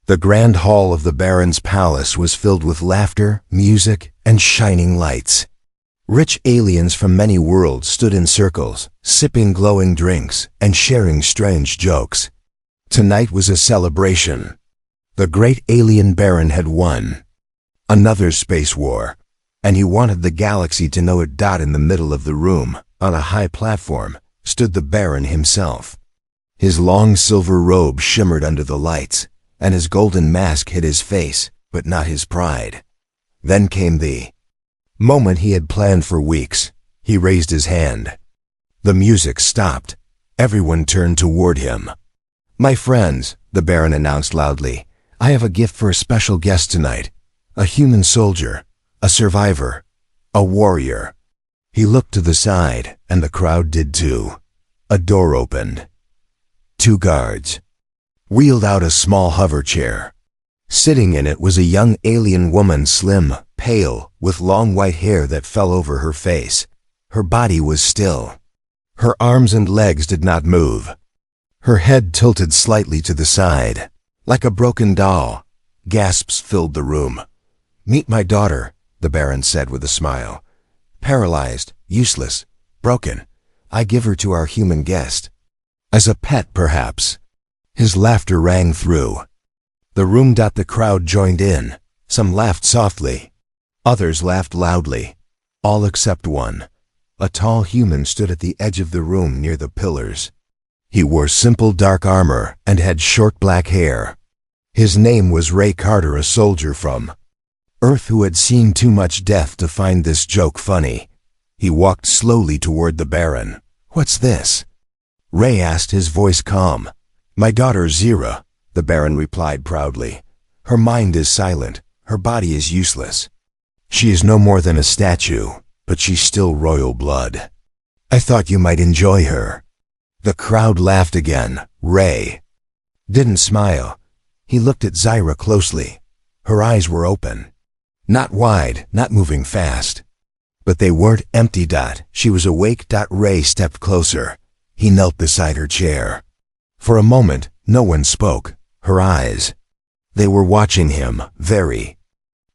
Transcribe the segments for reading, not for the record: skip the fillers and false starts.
The grand hall of the Baron's palace was filled with laughter, music, and shining lights. Rich aliens from many worlds stood in circles, sipping glowing drinks and sharing strange jokes. Tonight was a celebration. The great alien Baron had won. Another space war, and he wanted the galaxy to know it. In the middle of the room, on a high platform, stood the Baron himself. His long silver robe shimmered under the lights, and his golden mask hid his face, but not his pride. Then came the moment he had planned for weeks. He raised his hand. The music stopped. Everyone turned toward him. "My friends," the Baron announced loudly, "I have a gift for a special guest tonight. A human soldier, a survivor, a warrior." He looked to the side, and the crowd did too. A door opened. 2 guards wheeled out a small hover chair. Sitting in it was a young alien woman, slim, pale, with long white hair that fell over her face. Her body was still. Her arms and legs did not move. Her head tilted slightly to the side, like a broken doll. Gasps filled the room. "Meet my daughter," the Baron said with a smile. "Paralyzed, useless, broken. I give her to our human guest. As a pet, perhaps." His laughter rang through the room. The crowd joined in. Some laughed softly. Others laughed loudly. All except one. A tall human stood at the edge of the room near the pillars. He wore simple dark armor and had short black hair. His name was Ray Carter, a soldier from Earth who had seen too much death to find this joke funny. He walked slowly toward the Baron. "What's this?" Ray asked, his voice calm. "My daughter Zira," the Baron replied proudly. "Her mind is silent, her body is useless. She is no more than a statue, but she's still royal blood. I thought you might enjoy her." The crowd laughed again. Ray didn't smile. He looked at Zira closely. Her eyes were open. Not wide, not moving fast. But they weren't empty. She was awake. Ray stepped closer. He knelt beside her chair. For a moment, no one spoke. Her eyes, they were watching him, very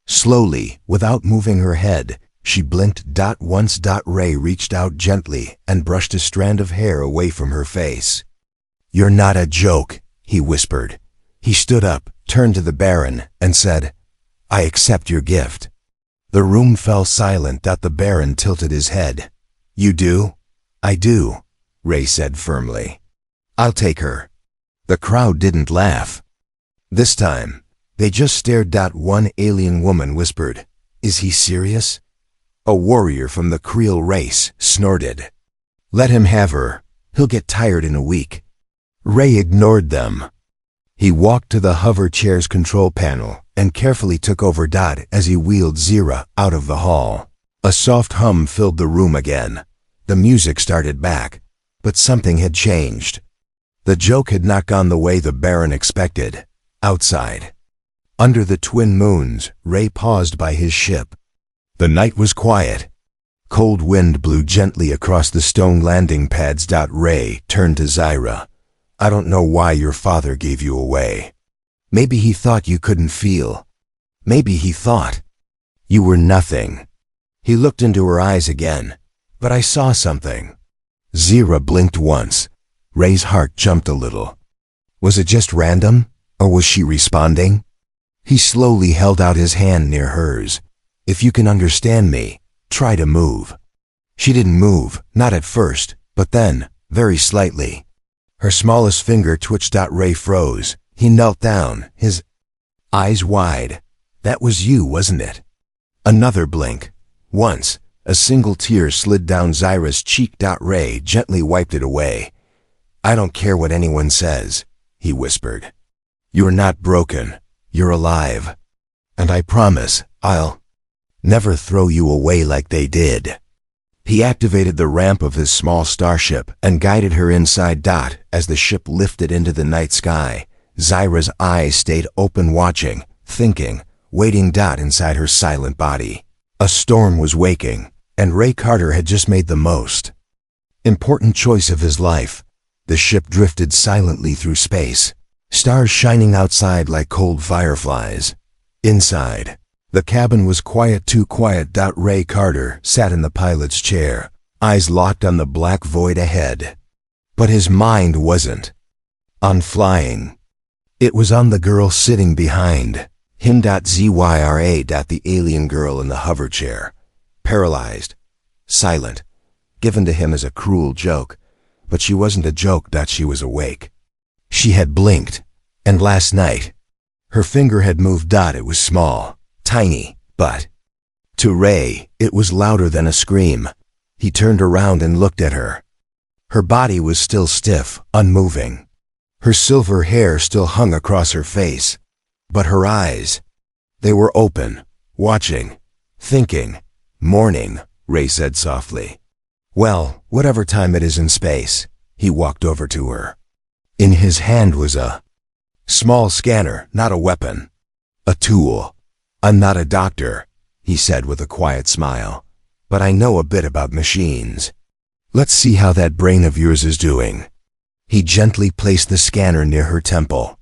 slowly, without moving her head. She blinked. Once. Ray reached out gently and brushed a strand of hair away from her face. "You're not a joke," he whispered. He stood up, turned to the Baron, and said, "I accept your gift." The room fell silent. The Baron tilted his head. "You do?" "I do," Ray said firmly. "I'll take her." The crowd didn't laugh. This time, they just stared. One alien woman whispered, "Is he serious?" A warrior from the Creel race snorted, "Let him have her. He'll get tired in a week." Ray ignored them. He walked to the hover chair's control panel and carefully took over. As he wheeled Zira out of the hall, a soft hum filled the room again. The music started back, but something had changed. The joke had not gone the way the Baron expected. Outside, under the twin moons, Ray paused by his ship. The night was quiet. Cold wind blew gently across the stone landing pads. Ray turned to Zira. "I don't know why your father gave you away. Maybe he thought you couldn't feel. Maybe he thought you were nothing." He looked into her eyes again. "But I saw something." Zira blinked once. Ray's heart jumped a little. Was it just random, or was she responding? He slowly held out his hand near hers. "If you can understand me, try to move." She didn't move, not at first, but then, very slightly. Her smallest finger twitched. Ray froze. He knelt down, his eyes wide. "That was you, wasn't it?" Another blink. Once, a single tear slid down Zira's cheek. Ray gently wiped it away. "I don't care what anyone says," he whispered. "You're not broken. You're alive. And I promise, I'll never throw you away like they did." He activated the ramp of his small starship and guided her inside. As the ship lifted into the night sky, Zira's eyes stayed open, watching, thinking, waiting. Inside her silent body, a storm was waking, and Ray Carter had just made the most important choice of his life. The ship drifted silently through space. Stars shining outside like cold fireflies. Inside, the cabin was quiet, too quiet. Ray Carter sat in the pilot's chair, eyes locked on the black void ahead. But his mind wasn't on flying. It was on the girl sitting behind him. Zyra, the alien girl in the hover chair, paralyzed, silent, given to him as a cruel joke. But she wasn't a joke. She was awake. She had blinked, and last night, her finger had moved. It was small, tiny, but to Ray, it was louder than a scream. He turned around and looked at her. Her body was still stiff, unmoving. Her silver hair still hung across her face. But her eyes, they were open, watching, thinking, mourning, Ray said softly. Well, whatever time it is in space. He walked over to her. In his hand was a small scanner, not a weapon. A tool. I'm not a doctor, he said with a quiet smile. But I know a bit about machines. Let's see how that brain of yours is doing. He gently placed the scanner near her temple.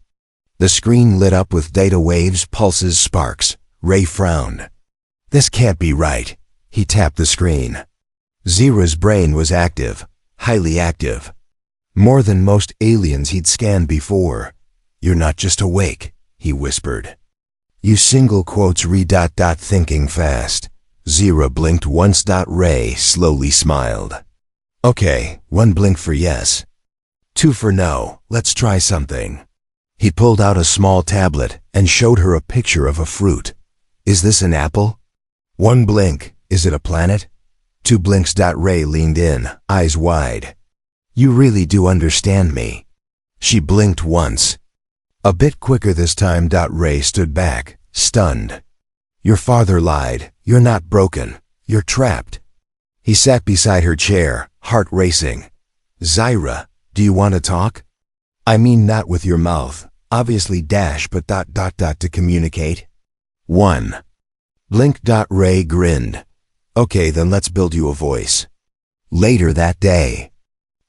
The screen lit up with data waves, pulses, sparks. Ray frowned. This can't be right. He tapped the screen. Zyra's brain was active, highly active. More than most aliens he'd scanned before. You're not just awake, he whispered. You single quotes thinking fast. Zyra blinked once. Ray slowly smiled. Okay, 1 blink for yes. 2 for no. Let's try something. He pulled out a small tablet and showed her a picture of a fruit. Is this an apple? 1 blink. Is it a planet? 2 blinks. Ray leaned in, eyes wide. You really do understand me. She blinked once. A bit quicker this time. Ray stood back, stunned. Your father lied. You're not broken. You're trapped. He sat beside her chair, heart racing. Zyra, do you want to talk? I mean not with your mouth, obviously but to communicate. 1. Blink. Ray grinned. Okay, then let's build you a voice. Later that day,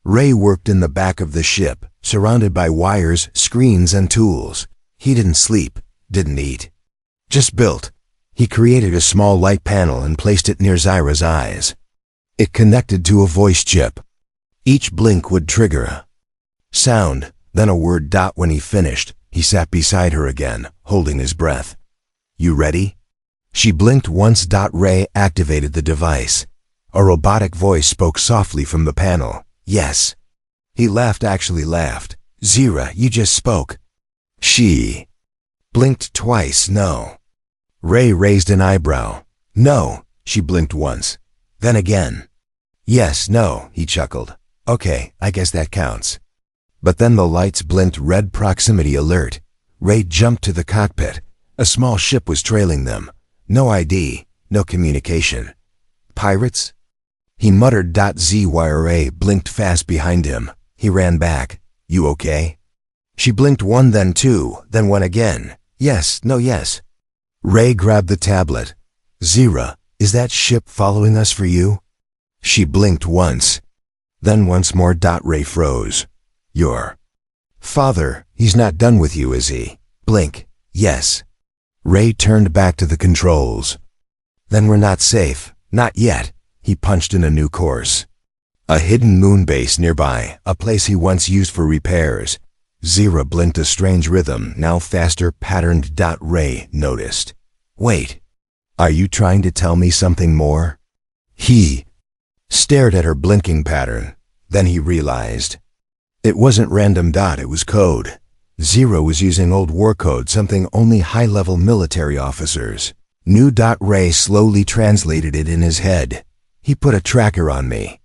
Ray worked in the back of the ship, surrounded by wires, screens, and tools. He didn't sleep, didn't eat. Just built. He created a small light panel and placed it near Zyra's eyes. It connected to a voice chip. Each blink would trigger a sound, then a word. When he finished, he sat beside her again, holding his breath. You ready? She blinked once. Ray activated the device. A robotic voice spoke softly from the panel. Yes. He laughed, actually laughed. Zyra, you just spoke. She blinked twice. No. Ray raised an eyebrow. No. She blinked once. Then again. Yes, no, he chuckled. Okay, I guess that counts. But then the lights blinked red. Proximity alert. Ray jumped to the cockpit. A small ship was trailing them. No ID, no communication. Pirates? He muttered. Zyra blinked fast behind him. He ran back. You okay? She blinked 1, then 2, then 1 again. Yes, no, yes. Ray grabbed the tablet. Zyra, is that ship following us for you? She blinked once. Then once more. Ray froze. Your father, he's not done with you, is he? Blink. Yes. Ray turned back to the controls. Then we're not safe. Not yet. He punched in a new course. A hidden moon base nearby, a place he once used for repairs. Zyra blinked a strange rhythm, now faster, patterned. Ray noticed. Wait. Are you trying to tell me something more? He stared at her blinking pattern. Then he realized. It wasn't random. It was code. Zyra was using old war code, something only high-level military officers knew. Ray slowly translated it in his head. He put a tracker on me.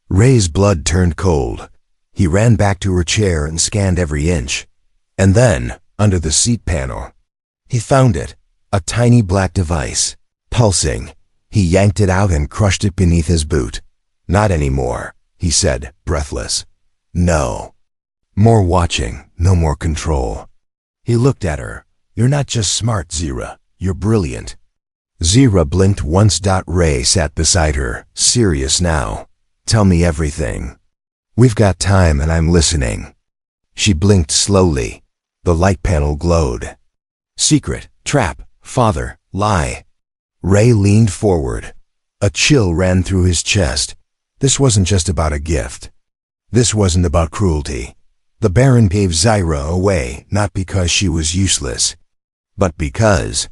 Ray's blood turned cold. He ran back to her chair and scanned every inch. And then, under the seat panel, he found it, a tiny black device, pulsing. He yanked it out and crushed it beneath his boot. Not anymore, he said, breathless. No. More watching, no more control. He looked at her. You're not just smart, Zyra. You're brilliant. Zyra blinked once. Ray sat beside her, serious now. Tell me everything. We've got time and I'm listening. She blinked slowly. The light panel glowed. Secret, trap, father, lie. Ray leaned forward. A chill ran through his chest. This wasn't just about a gift. This wasn't about cruelty. The Baron gave Zyra away, not because she was useless, but because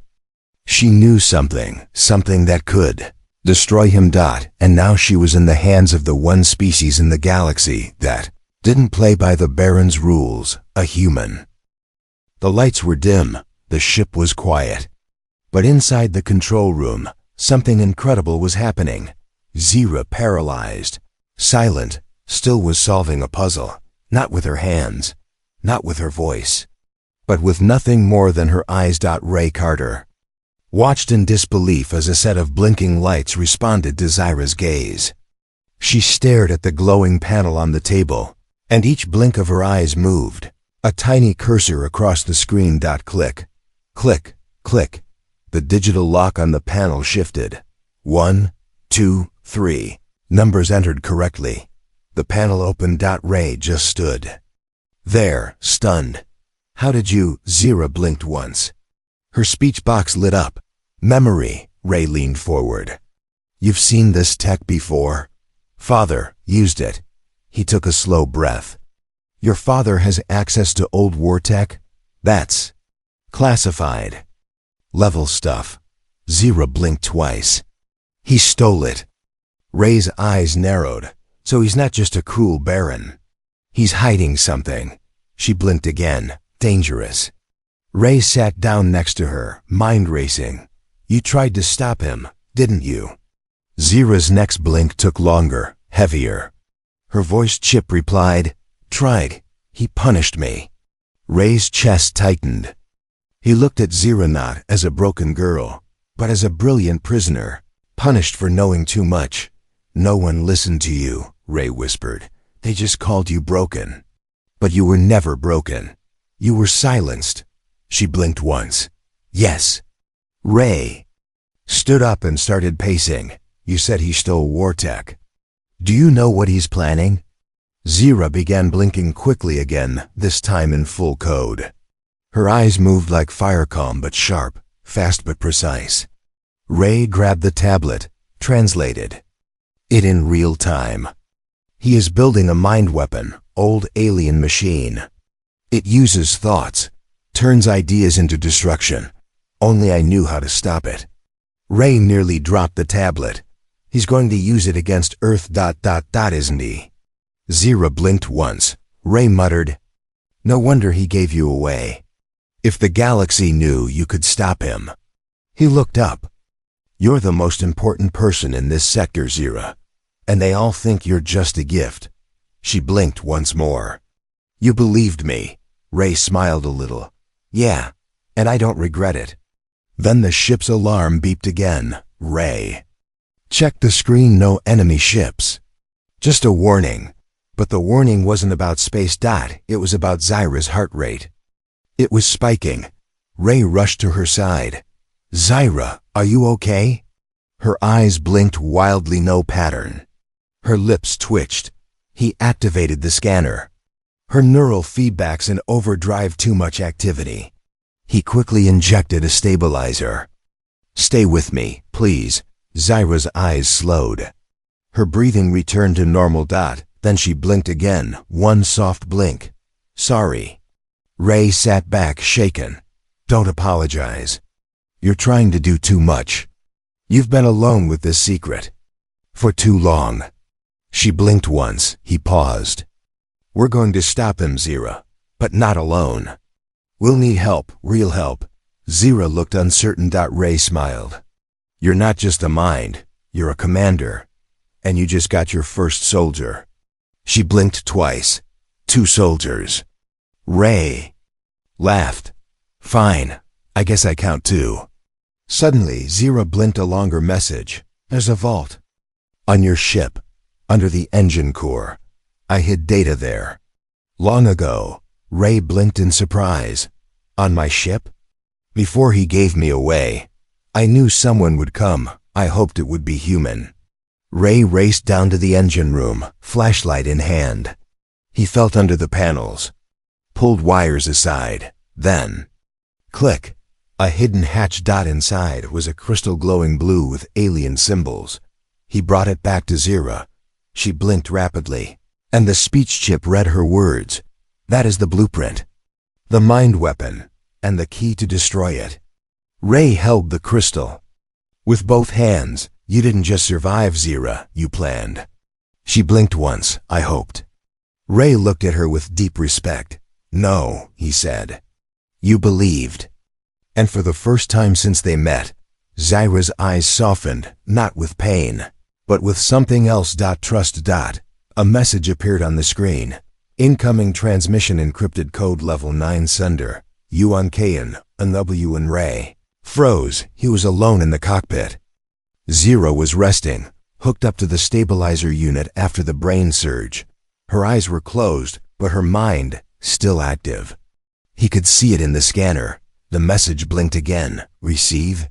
she knew something that could destroy him. And now she was in the hands of the one species in the galaxy that didn't play by the Baron's rules, a human. The lights were dim, the ship was quiet. But inside the control room, something incredible was happening. Zyra, paralyzed, silent, still was solving a puzzle, not with her hands, not with her voice, but with nothing more than her eyes. Ray Carter watched in disbelief as a set of blinking lights responded to Zyra's gaze. She stared at the glowing panel on the table, and each blink of her eyes moved. A tiny cursor across the screen. Click, click, click. The digital lock on the panel shifted. 1, 2, 3. Numbers entered correctly. The panel opened. Ray just stood there, stunned. How did you? Zyra blinked once. Her speech box lit up. Memory. Ray leaned forward. You've seen this tech before? Father used it. He took a slow breath. Your father has access to old war tech? That's classified level stuff. Zyra blinked twice. He stole it. Ray's eyes narrowed. So he's not just a cruel Baron. He's hiding something. She blinked again. Dangerous. Ray sat down next to her, mind racing. You tried to stop him, didn't you? Zyra's next blink took longer, heavier. Her voice chip replied, Tried. He punished me. Ray's chest tightened. He looked at Zyra not as a broken girl, but as a brilliant prisoner, punished for knowing too much. No one listened to you, Ray whispered. They just called you broken. But you were never broken. You were silenced. She blinked once. Yes. Ray stood up and started pacing. You said he stole war tech. Do you know what he's planning? Zyra began blinking quickly again, this time in full code. Her eyes moved like fire, calm but sharp, fast but precise. Ray grabbed the tablet, translated it in real time. He is building a mind weapon, old alien machine. It uses thoughts, turns ideas into destruction. Only I knew how to stop it. Ray nearly dropped the tablet. He's going to use it against Earth. Isn't he? Zyra blinked once. Ray muttered, No wonder he gave you away. If the galaxy knew you could stop him. He looked up. You're the most important person in this sector, Zyra. And they all think you're just a gift. She blinked once more. You believed me. Ray smiled a little. Yeah, and I don't regret it. Then the ship's alarm beeped again. Ray checked the screen. No enemy ships. Just a warning. But the warning wasn't about space. It was about Zyra's heart rate. It was spiking. Ray rushed to her side. Zyra, are you okay? Her eyes blinked wildly. No pattern. Her lips twitched. He activated the scanner. Her neural feedback's in overdrive. Too much activity. He quickly injected a stabilizer. Stay with me, please. Zyra's eyes slowed. Her breathing returned to normal. Then she blinked again, one soft blink. Sorry. Ray sat back, shaken. Don't apologize. You're trying to do too much. You've been alone with this secret for too long. She blinked once. He paused. We're going to stop him, Zyra, but not alone. We'll need help, real help. Zyra looked uncertain. Ray smiled. You're not just a mind, you're a commander. And you just got your first soldier. She blinked twice. 2 soldiers. Ray laughed. Fine, I guess I count 2. Suddenly, Zyra blinked a longer message. There's a vault. On your ship, under the engine core. I hid data there. Long ago. Ray blinked in surprise. On my ship? Before he gave me away, I knew someone would come. I hoped it would be human. Ray raced down to the engine room, flashlight in hand. He felt under the panels, pulled wires aside. Then, click. A hidden hatch. Inside was a crystal glowing blue with alien symbols. He brought it back to Zira. She blinked rapidly, and the speech chip read her words. That is the blueprint, the mind weapon, and the key to destroy it. Ray held the crystal with both hands. You didn't just survive, Zira, you planned. She blinked once, I hoped. Ray looked at her with deep respect. No, he said. You believed. And for the first time since they met, Zira's eyes softened, not with pain, but with something else. Trust. A message appeared on the screen. Incoming transmission, encrypted code level 9 sender. Yuan Kayan, NW, and Ray. Froze. He was alone in the cockpit. Zira was resting, hooked up to the stabilizer unit after the brain surge. Her eyes were closed, but her mind still active. He could see it in the scanner. The message blinked again. Receive?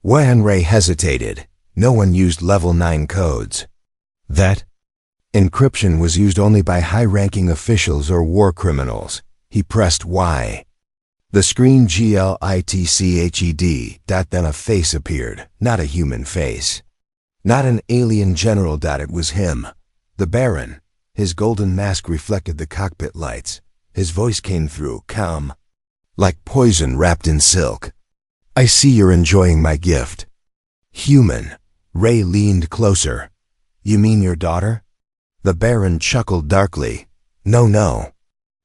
When Ray hesitated, no one used level 9 codes. That encryption was used only by high-ranking officials or war criminals. He pressed Y. The screen glitched. Then a face appeared, not a human face. Not an alien general. It was him, the Baron. His golden mask reflected the cockpit lights. His voice came through, calm, like poison wrapped in silk. I see you're enjoying my gift. Human. Ray leaned closer. You mean your daughter? The Baron chuckled darkly. No.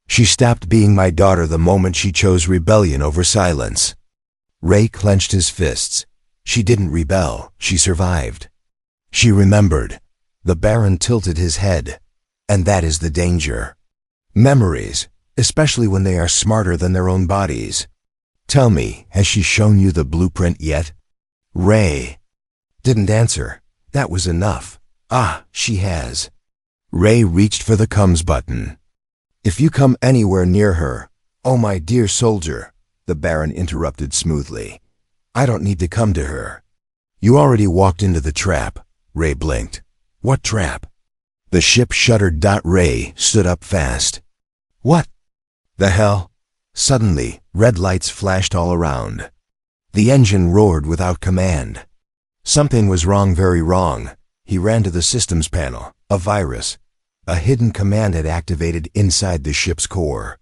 She stopped being my daughter the moment she chose rebellion over silence. Ray clenched his fists. She didn't rebel, she survived. She remembered. The Baron tilted his head. And that is the danger. Memories, especially when they are smarter than their own bodies. Tell me, has she shown you the blueprint yet? Ray didn't answer. That was enough. Ah, she has. Ray reached for the comms button. If you come anywhere near her, oh my dear soldier, the Baron interrupted smoothly. I don't need to come to her. You already walked into the trap. Ray blinked. What trap? The ship shuddered. Ray stood up fast. What the hell? Suddenly, red lights flashed all around. The engine roared without command. Something was wrong, very wrong. He ran to the systems panel. A virus. A hidden command had activated inside the ship's core.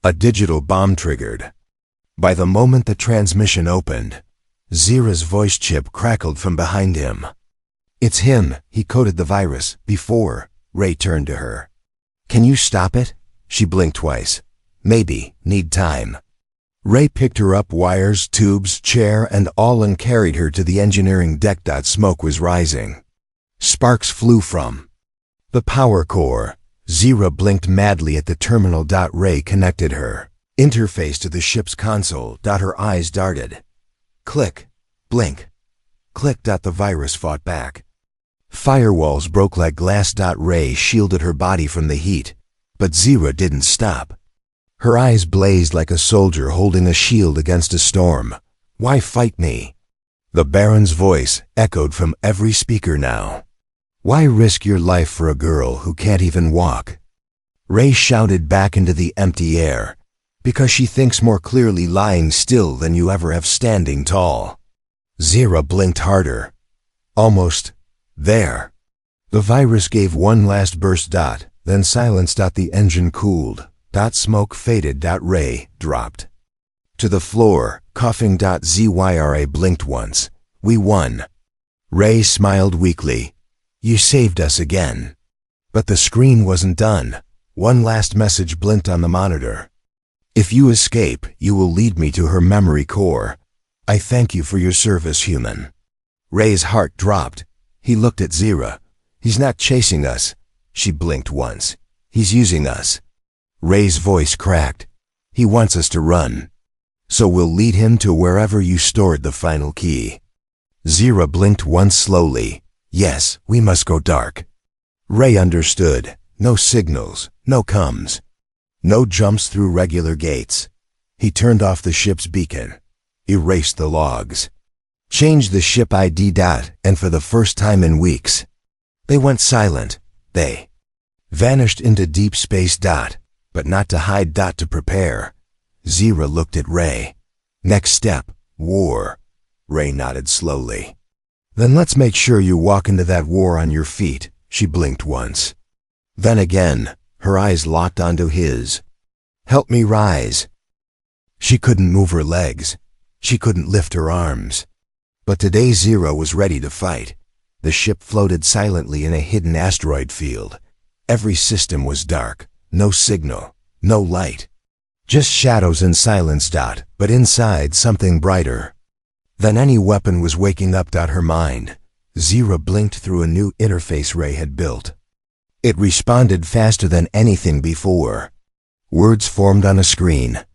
A digital bomb triggered. By the moment the transmission opened, Zira's voice chip crackled from behind him. It's him, he coded the virus, before. Ray turned to her. Can you stop it? She blinked twice. Maybe, need time. Ray picked her up, wires, tubes, chair, and all, and carried her to the engineering deck. Smoke was rising. Sparks flew from the power core. Zira blinked madly at the terminal. Ray connected her interface to the ship's console. Her eyes darted. Click, blink, click. The virus fought back. Firewalls broke like glass. Ray shielded her body from the heat, but Zira didn't stop. Her eyes blazed like a soldier holding a shield against a storm. Why fight me? The Baron's voice echoed from every speaker now. Why risk your life for a girl who can't even walk? Ray shouted back into the empty air. Because she thinks more clearly lying still than you ever have standing tall. Zira blinked harder. Almost there. The virus gave one last burst. Then silence. The engine cooled. Smoke faded. Ray dropped to the floor, coughing. Zyra blinked once. We won. Ray smiled weakly. You saved us again. But the screen wasn't done. One last message blinked on the monitor. If you escape, you will lead me to her memory core. I thank you for your service, human. Ray's heart dropped. He looked at Zira. He's not chasing us. She blinked once. He's using us. Ray's voice cracked. He wants us to run. So we'll lead him to wherever you stored the final key. Zira blinked once slowly. Yes, we must go dark. Ray understood. No signals, no comms. No jumps through regular gates. He turned off the ship's beacon. Erased the logs. Changed the ship ID. And for the first time in weeks, they went silent. They vanished into deep space. But not to hide. To prepare. Zira looked at Ray. Next step, war. Ray nodded slowly. Then let's make sure you walk into that war on your feet. She blinked once. Then again, her eyes locked onto his. Help me rise. She couldn't move her legs. She couldn't lift her arms. But today Zira was ready to fight. The ship floated silently in a hidden asteroid field. Every system was dark. No signal. No light. Just shadows and silence. But inside something brighter than any weapon was waking up. Her mind. Zira blinked through a new interface Ray had built. It responded faster than anything before. Words formed on a screen.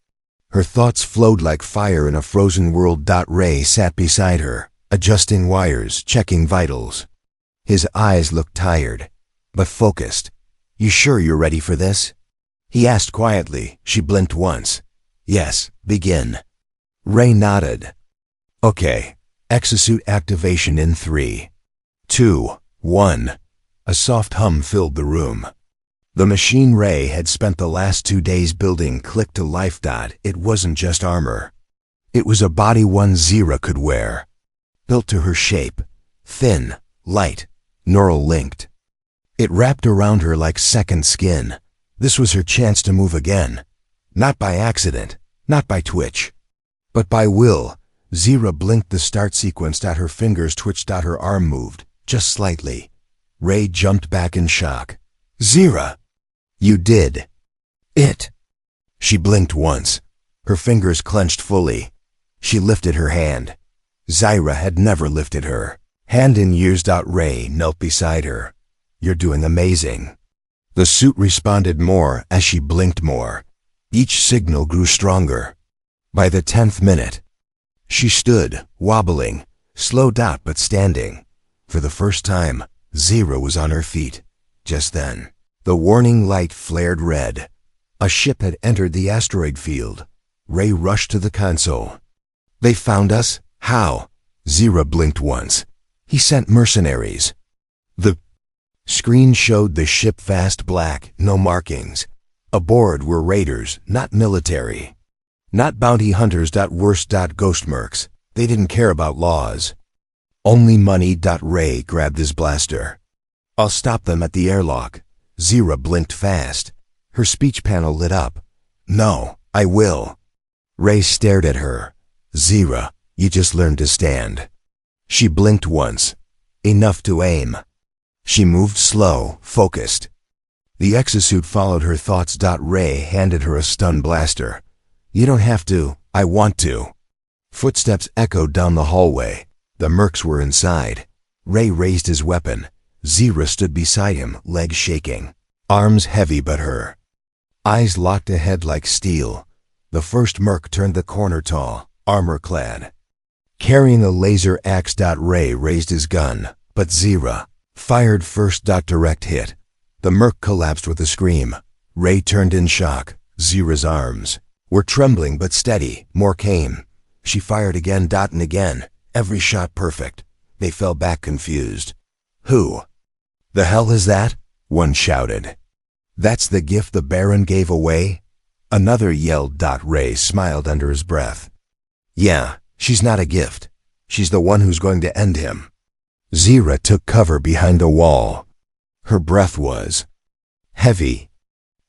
Her thoughts flowed like fire in a frozen world. Ray sat beside her, adjusting wires, checking vitals. His eyes looked tired, but focused. You sure you're ready for this? He asked quietly. She blinked once. Yes, begin. Ray nodded. Okay, exosuit activation in 3, 2, 1. A soft hum filled the room. The machine Ray had spent the last 2 days building clicked to life. It wasn't just armor. It was a body one Zira could wear. Built to her shape. Thin, light, neural linked. It wrapped around her like second skin. This was her chance to move again. Not by accident, not by twitch, but by will. Zira blinked the start sequence. Her fingers twitched. Her arm moved, just slightly. Ray jumped back in shock. Zira! You did it! She blinked once. Her fingers clenched fully. She lifted her hand. Zira had never lifted her hand in years. Ray knelt beside her. You're doing amazing. The suit responded more as she blinked more. Each signal grew stronger. By the 10th minute, she stood, wobbling, slow. But standing. For the first time, Zira was on her feet. Just then, the warning light flared red. A ship had entered the asteroid field. Ray rushed to the console. They found us? How? Zira blinked once. He sent mercenaries. The screen showed the ship vast black, no markings. Aboard were raiders, not military. Not bounty hunters. Worse. Ghost mercs. They didn't care about laws. Only money. Ray grabbed his blaster. I'll stop them at the airlock. Zira blinked fast. Her speech panel lit up. No, I will. Ray stared at her. Zira, you just learned to stand. She blinked once. Enough to aim. She moved slow, focused. The exosuit followed her thoughts. Ray handed her a stun blaster. You don't have to, I want to. Footsteps echoed down the hallway. The mercs were inside. Ray raised his weapon. Zira stood beside him, legs shaking, arms heavy but her eyes locked ahead like steel. The first merc turned the corner, tall, armor-clad, carrying a laser axe. Ray raised his gun, but Zira fired first. Direct hit. The merc collapsed with a scream. Ray turned in shock. Zira's arms were trembling but steady. More came. She fired again. And again. Every shot perfect. They fell back confused. Who the hell is that? One shouted. That's the gift the Baron gave away? Another yelled. Ray smiled under his breath. Yeah, she's not a gift. She's the one who's going to end him. Zira took cover behind a wall. Her breath was heavy.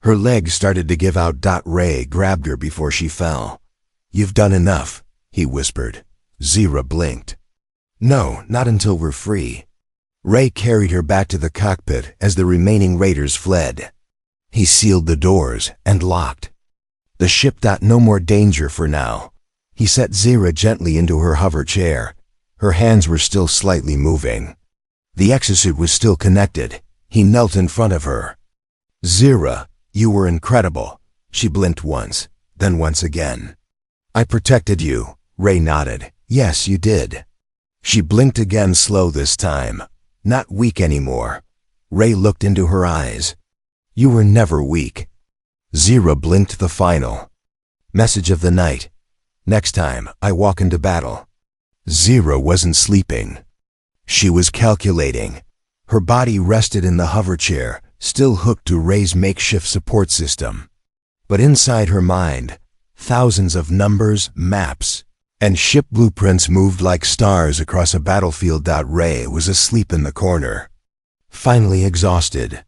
Her legs started to give out. Ray grabbed her before she fell. You've done enough, he whispered. Zira blinked. No, not until we're free. Ray carried her back to the cockpit as the remaining raiders fled. He sealed the doors and locked the ship. No more danger for now. He set Zira gently into her hover chair. Her hands were still slightly moving. The exosuit was still connected. He knelt in front of her. Zira, you were incredible. She blinked once, then once again. I protected you. Ray nodded. Yes, you did. She blinked again, slow this time. Not weak anymore. Ray looked into her eyes. You were never weak. Zira blinked the final message of the night. Next time I walk into battle. Zira wasn't sleeping. She was calculating. Her body rested in the hover chair, still hooked to Ray's makeshift support system. But inside her mind, Thousands of numbers, maps, and ship blueprints moved like stars across a battlefield. Ray was asleep in the corner, finally exhausted.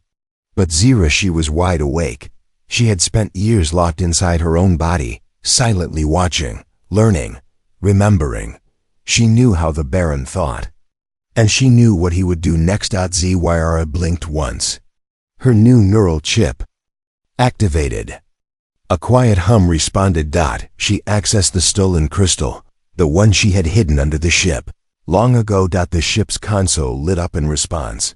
But Zira, she was wide awake. She had spent years locked inside her own body, silently watching, learning, remembering. She knew how the Baron thought, and she knew what he would do next. Zyra blinked once. Her new neural chip activated. A quiet hum responded. She accessed the stolen crystal, the one she had hidden under the ship long ago. The ship's console lit up in response.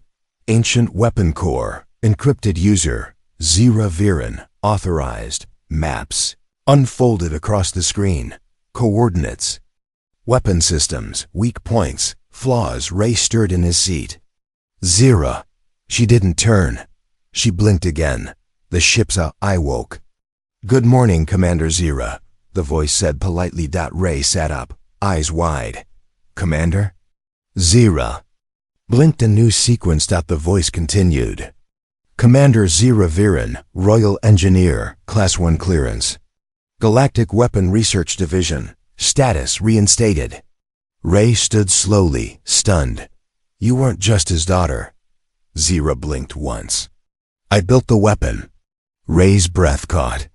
Ancient weapon core, encrypted user, Zira Viren, authorized, maps, unfolded across the screen, coordinates, weapon systems, weak points, flaws. Ray stirred in his seat. Zira. She didn't turn. She blinked again. The ship's eye woke. "Good morning, Commander Zira," the voice said politely. Ray sat up, eyes wide. "Commander?" Zira blinked. A new sequence. The voice continued. "Commander Zira Viren, Royal Engineer, Class 1 clearance. Galactic Weapon Research Division, status reinstated." Ray stood slowly, stunned. "You weren't just his daughter." Zira blinked once. "I built the weapon." Ray's breath caught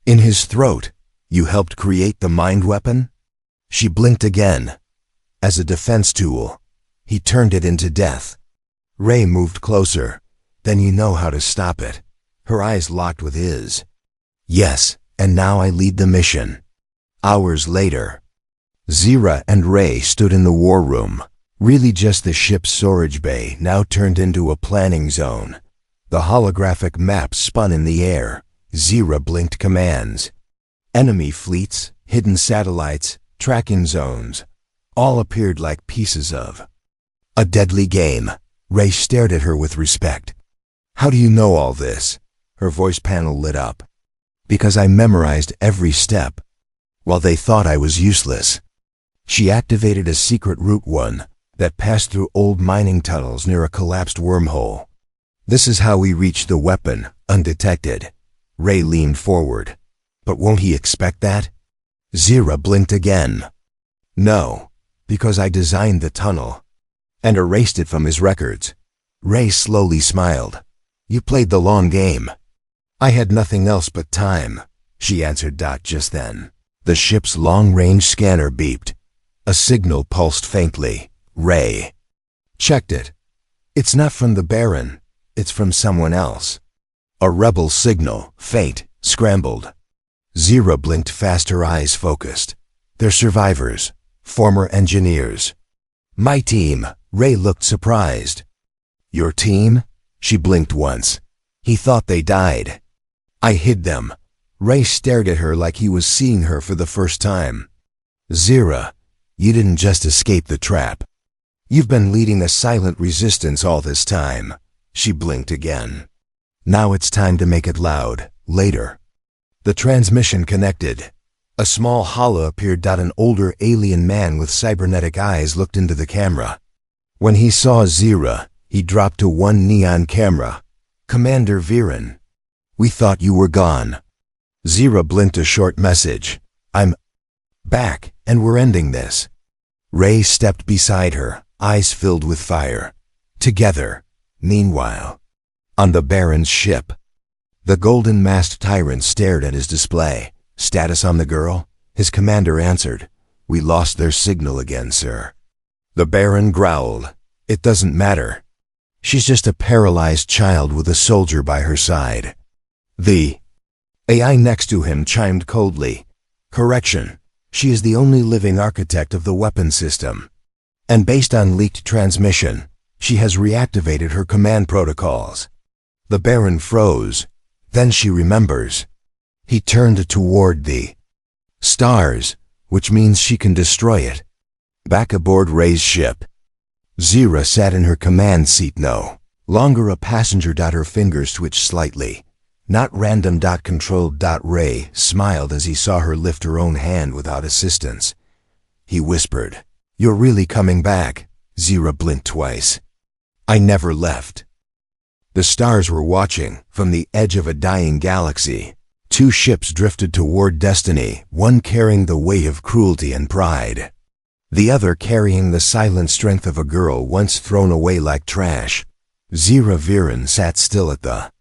in his throat. "You helped create the mind weapon?" She blinked again. "As a defense tool." He turned it into death. Ray moved closer. "Then you know how to stop it." Her eyes locked with his. "Yes, and now I lead the mission." Hours later, Zira and Ray stood in the war room. Really just the ship's storage bay, now turned into a planning zone. The holographic maps spun in the air. Zira blinked commands. Enemy fleets, hidden satellites, tracking zones, all appeared like pieces of a deadly game. Ray stared at her with respect. "How do you know all this?" Her voice panel lit up. "Because I memorized every step, while they thought I was useless." She activated a secret route 1 that passed through old mining tunnels near a collapsed wormhole. "This is how we reach the weapon, undetected." Ray leaned forward. "But won't he expect that?" Zira blinked again. "No, because I designed the tunnel and erased it from his records." Ray slowly smiled. "You played the long game." "I had nothing else but time," she answered. Just then, the ship's long-range scanner beeped. A signal pulsed faintly. Ray checked it. "It's not from the Baron. It's from someone else." A rebel signal, faint, scrambled. Zira blinked fast, her eyes focused. "They're survivors, former engineers." "My team." Ray looked surprised. "Your team?" She blinked once. "He thought they died." "I hid them." Ray stared at her like he was seeing her for the first time. "Zira, you didn't just escape the trap. You've been leading a silent resistance all this time." She blinked again. "Now it's time to make it loud, later." The transmission connected. A small holo appeared. An older alien man with cybernetic eyes looked into the camera. When he saw Zira, he dropped to one neon camera. "Commander Viren, we thought you were gone." Zira blinked a short message. "I'm back, and we're ending this." Ray stepped beside her, eyes filled with fire. Together. Meanwhile, on the Baron's ship, the golden-masked tyrant stared at his display. "Status on the girl?" His commander answered. "We lost their signal again, sir." The Baron growled. "It doesn't matter. She's just a paralyzed child with a soldier by her side." The AI next to him chimed coldly. "Correction. She is the only living architect of the weapon system. And based on leaked transmission, she has reactivated her command protocols." The Baron froze. Then she remembers. He turned toward the stars, which means she can destroy it. Back aboard Ray's ship, Zira sat in her command seat, no longer a passenger. Her fingers twitched slightly. Not random. Controlled. Ray smiled as he saw her lift her own hand without assistance. He whispered, "You're really coming back." Zira blinked twice. "I never left." The stars were watching from the edge of a dying galaxy. Two ships drifted toward destiny, one carrying the weight of cruelty and pride, the other carrying the silent strength of a girl once thrown away like trash. Zira Viren sat still at the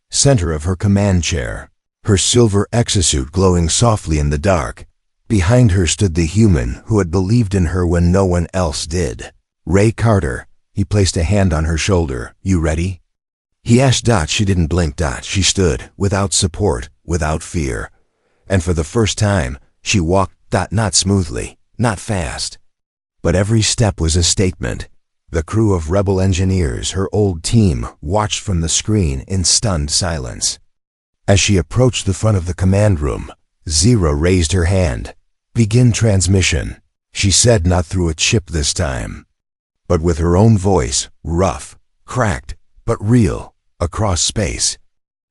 center of her command chair, her silver exosuit glowing softly in the dark. Behind her stood the human who had believed in her when no one else did. Ray Carter. He placed a hand on her shoulder. You ready? He asked. She didn't blink. She stood, without support, without fear. And for the first time, she walked, not smoothly, not fast. But every step was a statement. The crew of rebel engineers, her old team, watched from the screen in stunned silence. As she approached the front of the command room, Zira raised her hand. Begin transmission, she said, not through a chip this time, but with her own voice, rough, cracked, but real, across space.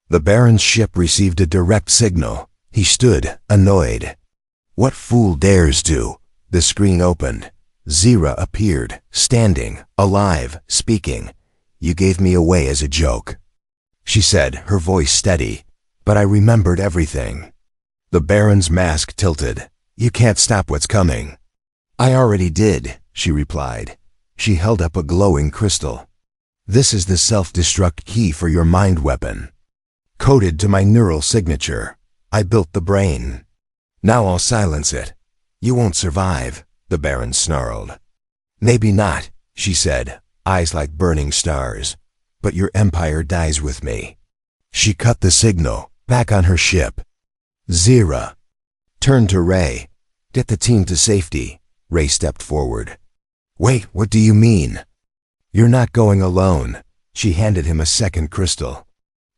The Baron's ship received a direct signal. He stood, annoyed. What fool dares to? The screen opened. Zira appeared, standing, alive, speaking. You gave me away as a joke, she said, her voice steady. But I remembered everything. The Baron's mask tilted. You can't stop what's coming. I already did, she replied. She held up a glowing crystal. This is the self-destruct key for your mind weapon. Coded to my neural signature. I built the brain. Now I'll silence it. You won't survive, the Baron snarled. Maybe not, she said, eyes like burning stars. But your empire dies with me. She cut the signal, back on her ship. Zira turned to Ray. Get the team to safety. Ray stepped forward. Wait, what do you mean? You're not going alone. She handed him a second crystal.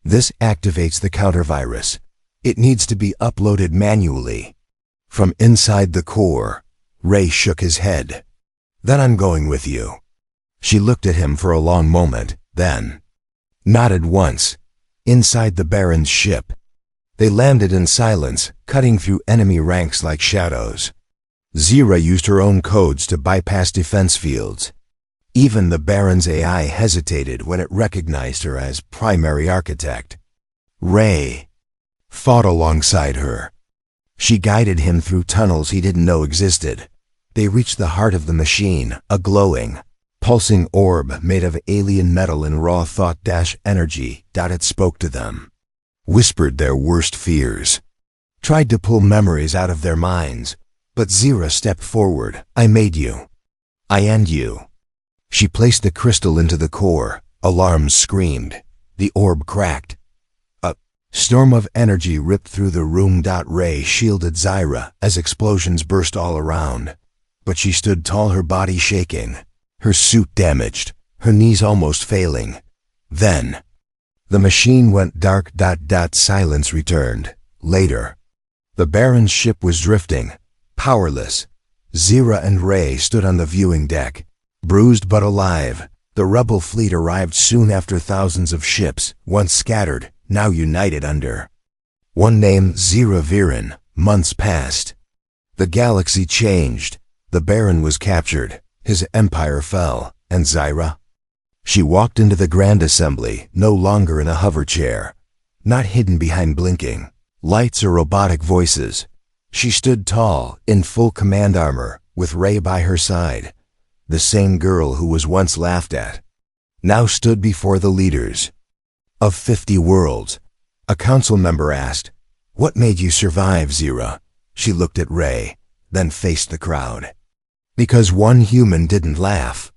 This activates the counter-virus. It needs to be uploaded manually. From inside the core. Ray shook his head. Then I'm going with you. She looked at him for a long moment, then nodded once. Inside the Baron's ship. They landed in silence, cutting through enemy ranks like shadows. Zira used her own codes to bypass defense fields. Even the Baron's AI hesitated when it recognized her as primary architect. Ray fought alongside her. She guided him through tunnels he didn't know existed. They reached the heart of the machine, a glowing, pulsing orb made of alien metal and raw thought-energy. It spoke to them, whispered their worst fears, tried to pull memories out of their minds. But Zira stepped forward. I made you. I end you. She placed the crystal into the core. Alarms screamed. The orb cracked. A storm of energy ripped through the room. Ray shielded Zira as explosions burst all around. But she stood tall, her body shaking, her suit damaged, her knees almost failing. Then the machine went dark. Silence returned. Later, the Baron's ship was drifting, powerless. Zira and Ray stood on the viewing deck, bruised but alive. The rebel fleet arrived soon after. Thousands of ships, once scattered, now united under one name, Zira Viren. Months passed. The galaxy changed. The Baron was captured. His empire fell. And Zira? She walked into the Grand Assembly, no longer in a hover chair, not hidden behind blinking lights or robotic voices. She stood tall, in full command armor, with Ray by her side. The same girl who was once laughed at now stood before the leaders of 50 worlds. A council member asked, What made you survive, Zira? She looked at Ray, then faced the crowd. Because one human didn't laugh.